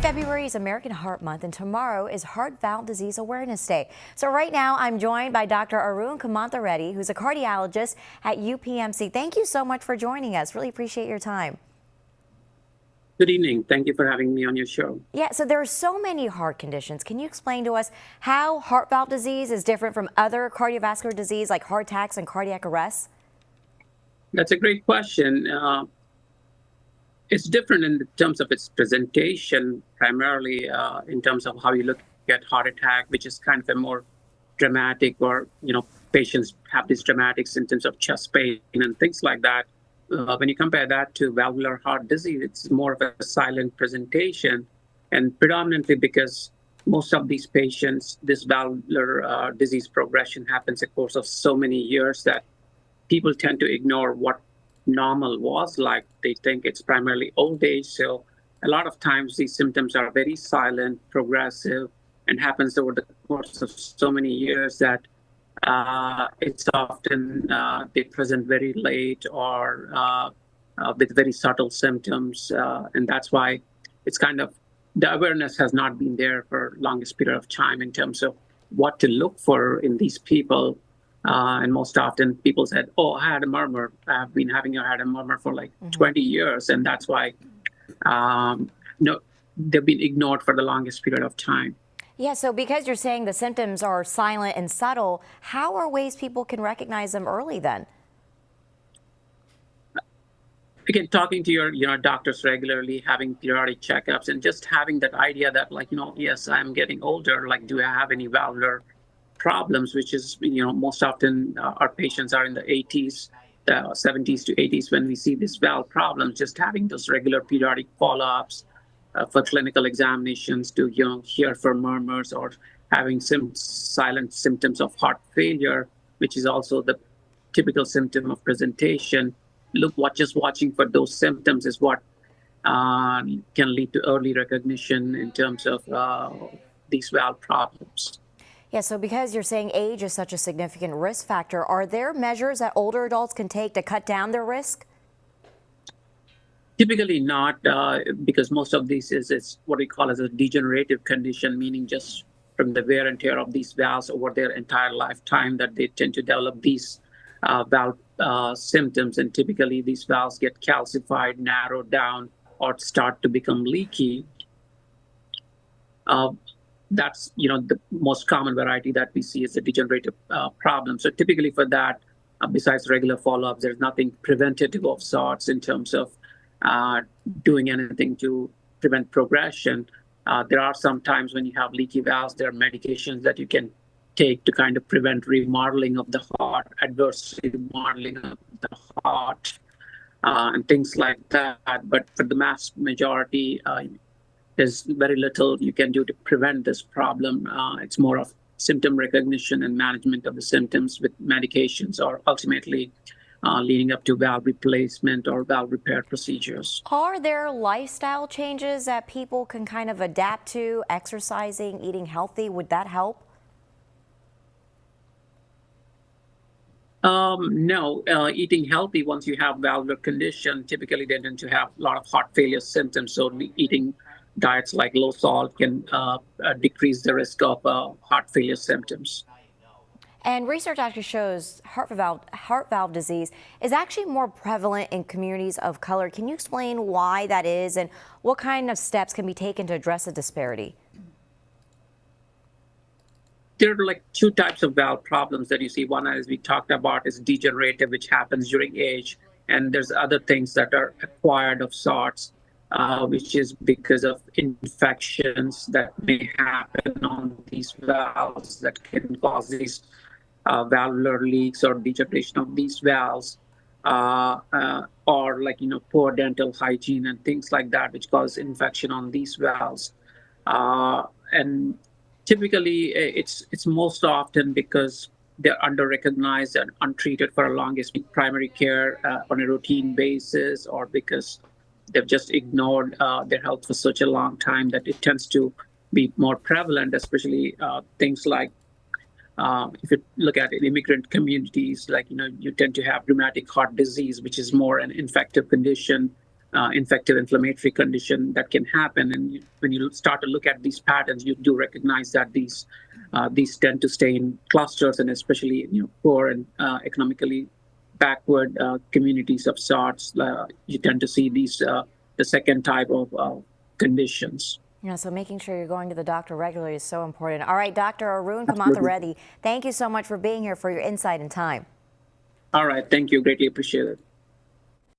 February is American Heart Month, and tomorrow is Heart Valve Disease Awareness Day. So right now, I'm joined by Dr. Arun Kamanthareddy, who's a cardiologist at UPMC. Thank you so much for joining us. Really appreciate your time. Good evening. Thank you for having me on your show. Yeah, so there are so many heart conditions. Can you explain to us how heart valve disease is different from other cardiovascular disease like heart attacks and cardiac arrests? That's a great question. It's different in terms of its presentation, primarily in terms of how you look at heart attack, which is kind of a more dramatic, or patients have these dramatic symptoms of chest pain and things like that. When you compare that to valvular heart disease, it's more of a silent presentation, and predominantly because most of these patients, this valvular disease progression happens a course of so many years that people tend to ignore what normal was like. They think it's primarily old age. So a lot of times these symptoms are very silent, progressive, and happens over the course of so many years that it's often they present very late or with very subtle symptoms. And that's why it's kind of, the awareness has not been there for longest period of time in terms of what to look for in these people. And most often people said, oh, I had a murmur. I've been had a murmur for like 20 years. And that's why they've been ignored for the longest period of time. Yeah, so because you're saying the symptoms are silent and subtle, how are ways people can recognize them early then? Again, talking to your doctors regularly, having periodic checkups, and just having that idea that yes, I'm getting older. Like, do I have any valvular problems? Which is, most often our patients are in the 80s, 70s to 80s when we see these valve problems. Just having those regular periodic follow-ups for clinical examinations to hear for murmurs, or having some silent symptoms of heart failure, which is also the typical symptom of presentation. Just watching for those symptoms is what can lead to early recognition in terms of these valve problems. Yeah, so because you're saying age is such a significant risk factor, are there measures that older adults can take to cut down their risk? Typically not, because most of these is what we call as a degenerative condition, meaning just from the wear and tear of these valves over their entire lifetime that they tend to develop these valve symptoms. And typically these valves get calcified, narrowed down, or start to become leaky. That's the most common variety that we see is a degenerative problem. So typically for that, besides regular follow-ups, there's nothing preventative of sorts in terms of doing anything to prevent progression. There are some times when you have leaky valves, there are medications that you can take to kind of prevent remodeling of the heart, adverse remodeling of the heart, and things like that. But for the mass majority, there's very little you can do to prevent this problem. It's more of symptom recognition and management of the symptoms with medications, or ultimately leading up to valve replacement or valve repair procedures. Are there lifestyle changes that people can kind of adapt to, exercising, eating healthy? Would that help? No, eating healthy, once you have valvular condition, typically they tend to have a lot of heart failure symptoms. So eating diets like low salt can decrease the risk of heart failure symptoms. And research actually shows heart valve disease is actually more prevalent in communities of color. Can you explain why that is and what kind of steps can be taken to address the disparity? There are like two types of valve problems that you see. One, as we talked about, is degenerative, which happens during age. And there's other things that are acquired of sorts, which is because of infections that may happen on these valves that can cause these valvular leaks or degeneration of these valves, or poor dental hygiene and things like that, which cause infection on these valves. And typically, it's most often because they're under-recognized and untreated for a longest primary care on a routine basis, or because they've just ignored their health for such a long time that it tends to be more prevalent, especially things like if you look at immigrant communities, you tend to have rheumatic heart disease, which is more an infective condition infective inflammatory condition that can happen. And when you start to look at these patterns, you do recognize that these tend to stay in clusters, and especially poor and economically backward communities of sorts. You tend to see these the second type of conditions. Yeah, so making sure you're going to the doctor regularly is so important. All right, Dr. Arun Absolutely. Kamantha Reddy, thank you so much for being here, for your insight and time. All right, thank you. Greatly appreciate it.